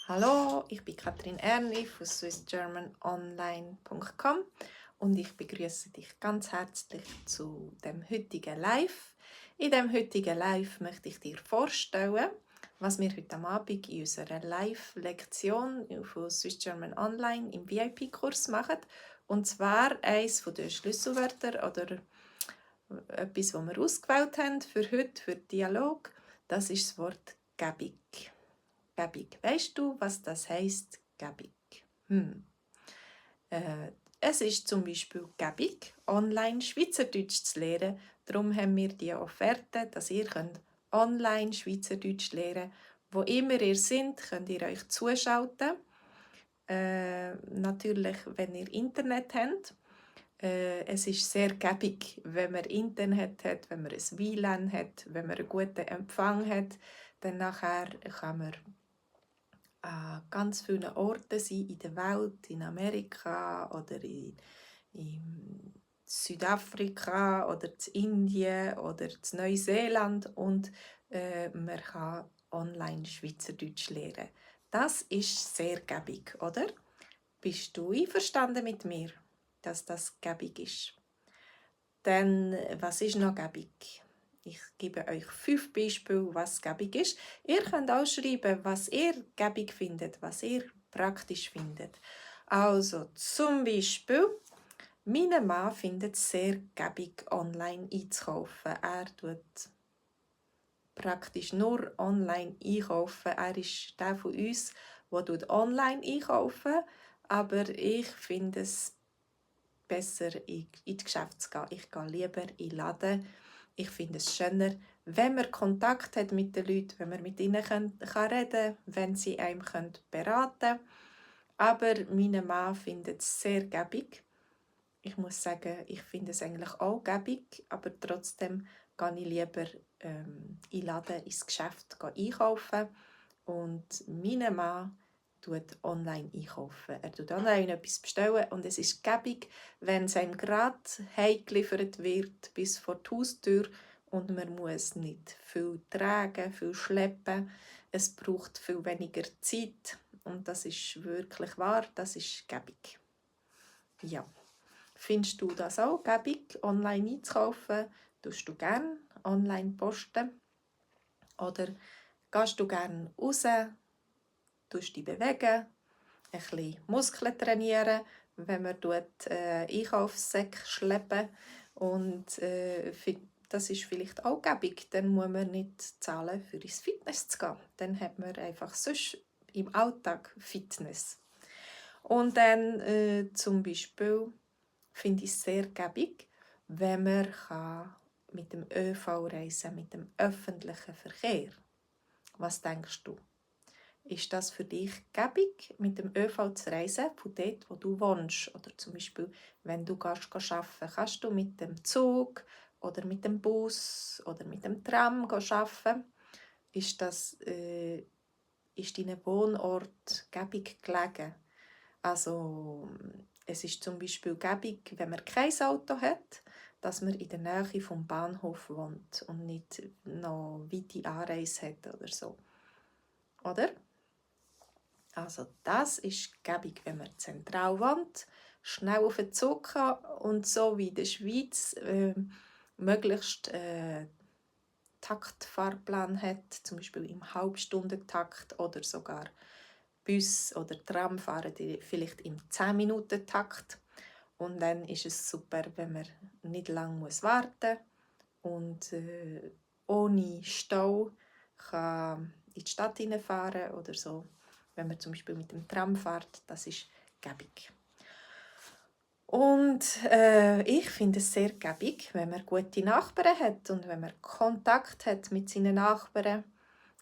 Hallo, ich bin Katrin Erni von swissgermanonline.com und ich begrüße dich ganz herzlich zu dem heutigen Live. In dem heutigen Live möchte ich dir vorstellen, was wir heute Abend in unserer Live-Lektion von Swiss German Online im VIP-Kurs machen. Und zwar eines der Schlüsselwörter oder etwas, das wir ausgewählt haben für heute, für den Dialog. Das ist das Wort Gebung. Gebung. Weißt du, was das heisst? Gebung. Es ist zum Beispiel gebig, online Schweizerdeutsch zu lernen. Darum haben wir die Offerte, dass ihr online Schweizerdeutsch lernen könnt. Wo immer ihr seid, könnt ihr euch zuschalten. Natürlich, wenn ihr Internet habt. Es ist sehr gäbig, wenn man Internet hat, wenn man ein WLAN hat, wenn man einen guten Empfang hat. Dann nachher kann man an ganz vielen Orten sein in der Welt, in Amerika oder in Südafrika oder in Indien oder in Neuseeland und man kann online Schweizerdeutsch lernen. Das ist sehr gäbig, oder? Bist du einverstanden mit mir, dass das gäbig ist? Dann, was ist noch gäbig? Ich gebe euch 5 Beispiele, was gäbig ist. Ihr könnt auch schreiben, was ihr gäbig findet, was ihr praktisch findet. Also zum Beispiel, mein Mann findet es sehr gäbig, online einzukaufen. Er tut praktisch nur online einkaufen. Er ist der von uns, der online einkaufen, aber ich finde es besser, in die Geschäfte zu gehen. Ich gehe lieber in den Laden. Ich finde es schöner, wenn man Kontakt hat mit den Leuten, wenn man mit ihnen reden kann, wenn sie einem beraten können. Aber mein Mann findet es sehr gäbig. Ich muss sagen, ich finde es eigentlich auch gäbig, aber trotzdem gehe ich lieber in den Laden, ins Geschäft einkaufen. Und mein Mann tut online einkaufen. Er tut online etwas bestellen und es ist gäbig, wenn es einem gerade heimgeliefert wird bis vor die Haustür und man muss nicht viel tragen, viel schleppen. Es braucht viel weniger Zeit und das ist wirklich wahr, das ist gäbig. Ja. Findest du das auch gäbig, online einzukaufen? Tust du gerne online posten? Oder gehst du gerne raus, tust dich bewegen, ein bisschen Muskeln trainieren, wenn man Einkaufssäcke schleppen und das ist vielleicht auch gäbig, dann muss man nicht zahlen, für ins Fitness zu gehen. Dann hat man einfach sonst im Alltag Fitness. Und dann zum Beispiel finde ich es sehr gäbig, wenn man mit dem ÖV reisen kann, mit dem öffentlichen Verkehr. Was denkst du? Ist das für dich gäbig, mit dem ÖV zu reisen, von dort, wo du wohnst? Oder zum Beispiel, wenn du arbeiten kannst du mit dem Zug oder mit dem Bus oder mit dem Tram arbeiten? Ist dein Wohnort gäbig gelegen? Also, es ist zum Beispiel gäbig, wenn man kein Auto hat, dass man in der Nähe vom Bahnhof wohnt und nicht noch weite Anreise hat oder so. Oder? Also das ist gäbig, wenn man zentral wohnt, schnell auf den Zug kann und so wie in der Schweiz möglichst Taktfahrplan hat, zum Beispiel im Halbstundentakt oder sogar Bus oder Tram fahren die vielleicht im 10-Minuten-Takt. Und dann ist es super, wenn man nicht lange warten muss und ohne Stau kann in die Stadt hineinfahren oder so. Wenn man zum Beispiel mit dem Tram fährt, das ist gäbig. Und ich finde es sehr gäbig, wenn man gute Nachbarn hat und wenn man Kontakt hat mit seinen Nachbarn.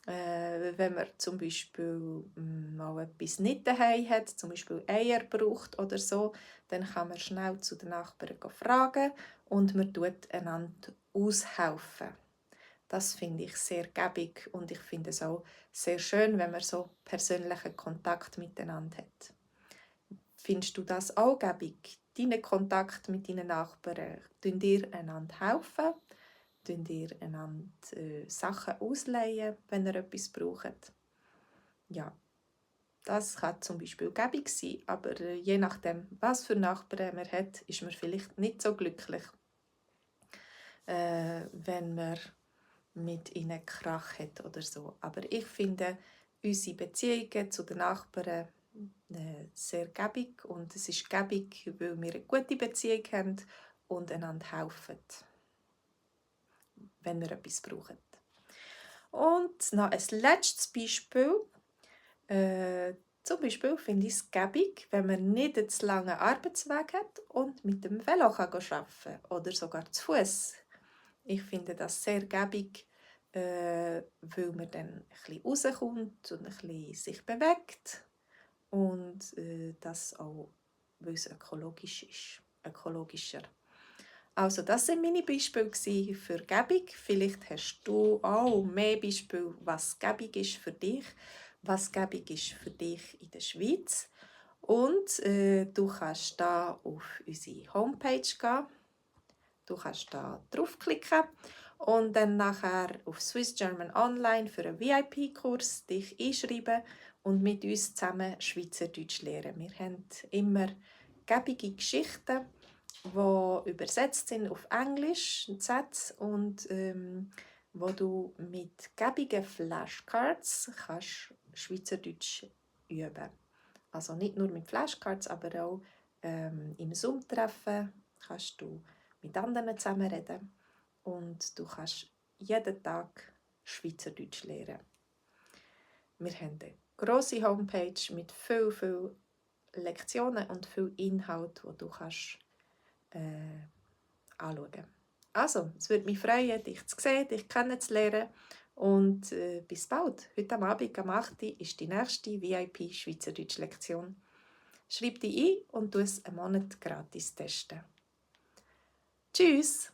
Wenn man zum Beispiel mal etwas nicht daheim hat, zum Beispiel Eier braucht oder so, dann kann man schnell zu den Nachbarn fragen und man tut einander aushelfen. Das finde ich sehr gäbig und ich finde es auch sehr schön, wenn man so persönlichen Kontakt miteinander hat. Findest du das auch gäbig? Deinen Kontakt mit deinen Nachbarn? Helfen ihr einander helfen? Helfen ihr einander Sachen ausleihen, wenn ihr etwas braucht? Ja, Das kann zum Beispiel gäbig sein, aber je nachdem, was für Nachbarn man hat, ist man vielleicht nicht so glücklich, wenn man mit ihnen Krach hat oder so. Aber ich finde unsere Beziehungen zu den Nachbarn sehr gäbig und es ist gäbig, weil wir eine gute Beziehung haben und einander helfen, wenn wir etwas brauchen. Und noch ein letztes Beispiel. Zum Beispiel finde ich es gäbig, wenn man nicht einen zu langen Arbeitsweg hat und mit dem Velo arbeiten kann oder sogar zu Fuß. Ich finde das sehr gäbig, weil man dann ein bisschen rauskommt und ein bisschen sich bewegt und das auch, weil es ökologisch ist, ökologischer. Also das sind meine Beispiele für gäbig. Vielleicht hast du auch mehr Beispiele, was gäbig ist für dich, was gäbig ist für dich in der Schweiz. Und du kannst da auf unsere Homepage gehen. Du kannst da draufklicken und dann nachher auf Swiss German Online für einen VIP-Kurs dich einschreiben und mit uns zusammen Schweizerdeutsch lernen. Wir haben immer gäbige Geschichten, die übersetzt sind auf Englisch, Sätze und wo du mit gäbigen Flashcards kannst Schweizerdeutsch üben. Also nicht nur mit Flashcards, aber auch im Zoom-Treffen kannst du mit anderen zusammen reden und du kannst jeden Tag Schweizerdeutsch lernen. Wir haben eine grosse Homepage mit viel Lektionen und viel Inhalt, die du kannst anschauen. Also, es würde mich freuen, dich zu sehen, dich kennenzulernen und bis bald. Heute Abend am 8. Uhr ist die nächste VIP-Schweizerdeutsch-Lektion. Schreib dich ein und tu es einen Monat gratis testen. Tschüss!